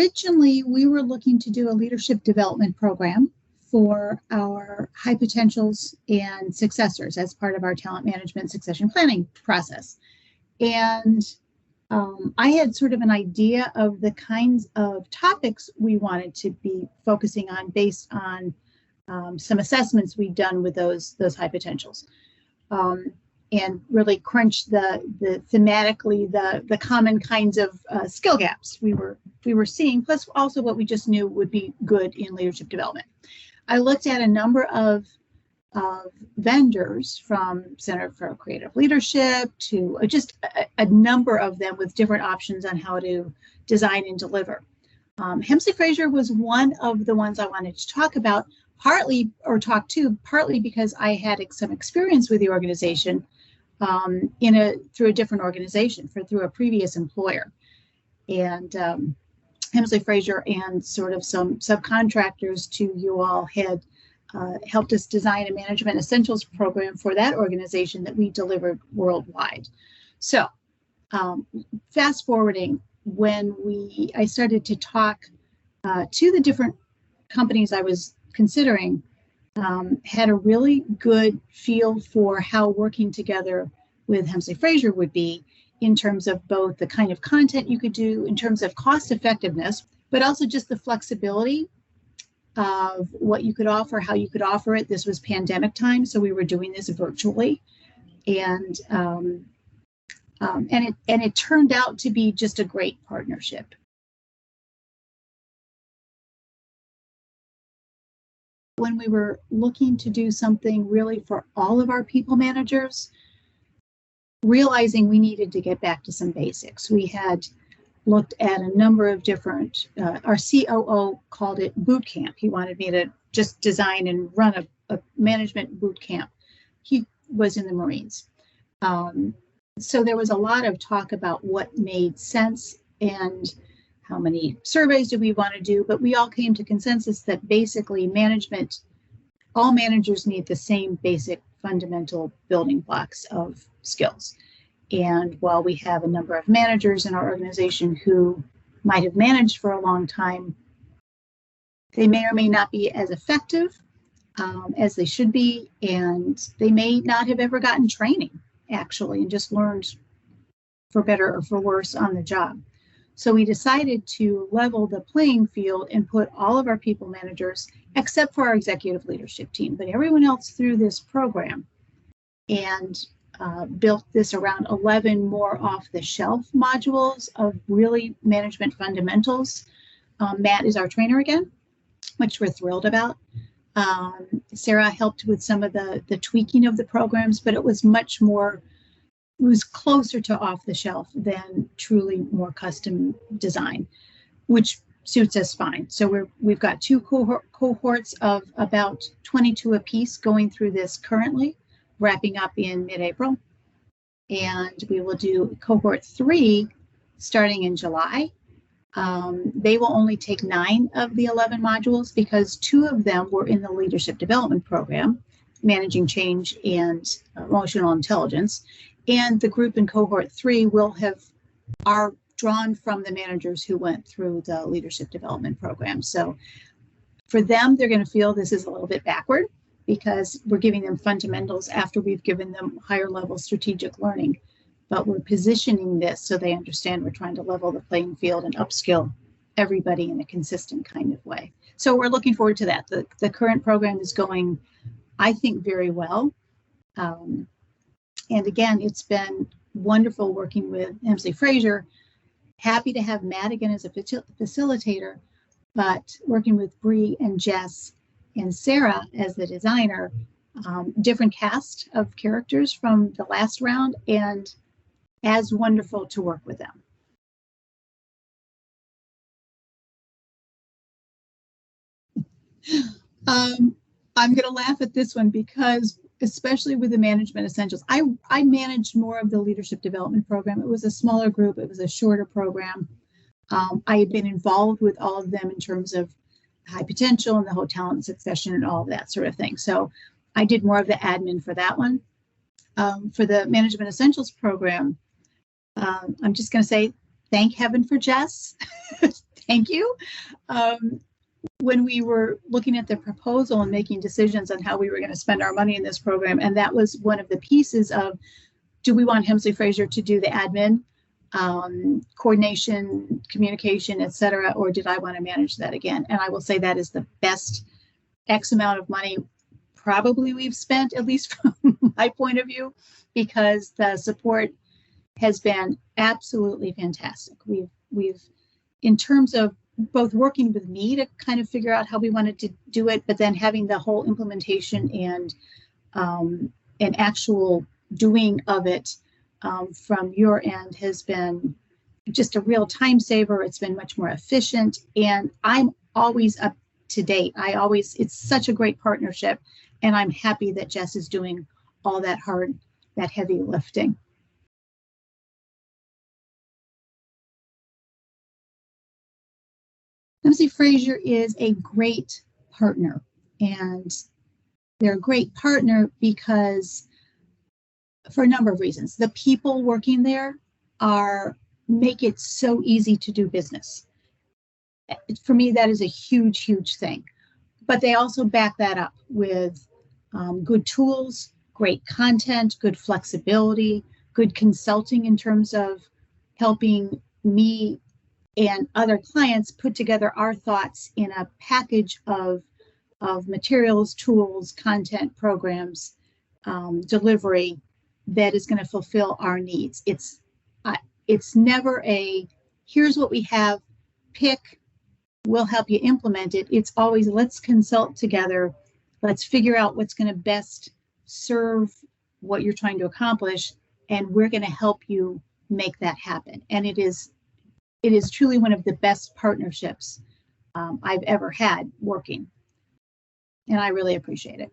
Originally, we were looking to do a leadership development program for our high potentials and successors as part of our talent management succession planning process. And I had sort of an idea of the kinds of topics we wanted to be focusing on based on some assessments we'd done with those high potentials, and really crunched thematically the common kinds of skill gaps we were seeing, plus also what we just knew would be good in leadership development. I looked at a number of vendors, from Center for Creative Leadership to just a number of them with different options on how to design and deliver. Hemsley Fraser was one of the ones I wanted to talk about, partly because I had some experience with the organization through a different organization, through a previous employer. And Hemsley Fraser and sort of some subcontractors to you all had helped us design a management essentials program for that organization that we delivered worldwide. So fast forwarding, when I started to talk to the different companies I was considering, had a really good feel for how working together with Hemsley Fraser would be, in terms of both the kind of content you could do, in terms of cost effectiveness, but also just the flexibility of what you could offer, how you could offer it. This was pandemic time, so we were doing this virtually, and it turned out to be just a great partnership. When we were looking to do something really for all of our people managers, realizing we needed to get back to some basics. We had looked at a number of different, our COO called it boot camp. He wanted me to just design and run a management boot camp. He was in the Marines. So there was a lot of talk about what made sense and how many surveys do we want to do, but we all came to consensus that basically all managers need the same basic fundamental building blocks of skills. And while we have a number of managers in our organization who might have managed for a long time, they may or may not be as effective as they should be, and they may not have ever gotten training, actually, and just learned for better or for worse on the job. So we decided to level the playing field and put all of our people managers, except for our executive leadership team, but everyone else through this program, and built this around 11 more off-the-shelf modules of really management fundamentals. Matt is our trainer again, which we're thrilled about. Sarah helped with some of the tweaking of the programs, but it was much more, it was closer to off-the-shelf than truly more custom design, which suits us fine. So we've got two cohorts of about 22 apiece going through this currently, wrapping up in mid-April. And we will do cohort 3 starting in July. They will only take 9 of the 11 modules because 2 of them were in the leadership development program, managing change and emotional intelligence. And the group in cohort 3 are drawn from the managers who went through the leadership development program. So for them, they're going to feel this is a little bit backward because we're giving them fundamentals after we've given them higher level strategic learning. But we're positioning this so they understand we're trying to level the playing field and upskill everybody in a consistent kind of way. So we're looking forward to that. The current program is going, I think, very well. And again, it's been wonderful working with Hemsley Fraser. Happy to have Matt again as a facilitator, but working with Bree and Jess and Sarah as the designer, different cast of characters from the last round, and as wonderful to work with them. I'm going to laugh at this one because, especially with the management essentials, I managed more of the leadership development program. It was a smaller group. It was a shorter program. I had been involved with all of them in terms of high potential and the whole talent succession and all of that sort of thing. So I did more of the admin for that one. For the management essentials program, I'm just going to say, thank heaven for Jess. Thank you. When we were looking at the proposal and making decisions on how we were going to spend our money in this program, and that was one of the pieces of, do we want Hemsley Fraser to do the admin, coordination, communication, etc., or did I want to manage that again? And I will say that is the best X amount of money probably we've spent, at least from my point of view, because the support has been absolutely fantastic. We've in terms of both working with me to kind of figure out how we wanted to do it, but then having the whole implementation and an actual doing of it from your end has been just a real time saver. It's been much more efficient, and I'm always up to date. It's such a great partnership, and I'm happy that Jess is doing all that heavy lifting. Hemsley Fraser is a great partner, and they're a great partner because for a number of reasons. The people working there make it so easy to do business. For me, that is a huge, huge thing. But they also back that up with good tools, great content, good flexibility, good consulting in terms of helping me and other clients put together our thoughts in a package of materials, tools, content, programs, delivery that is going to fulfill our needs. It's never a, here's what we have, pick, we'll help you implement it. It's always, let's consult together. Let's figure out what's going to best serve what you're trying to accomplish, and we're going to help you make that happen. And it is truly one of the best partnerships I've ever had working, and I really appreciate it.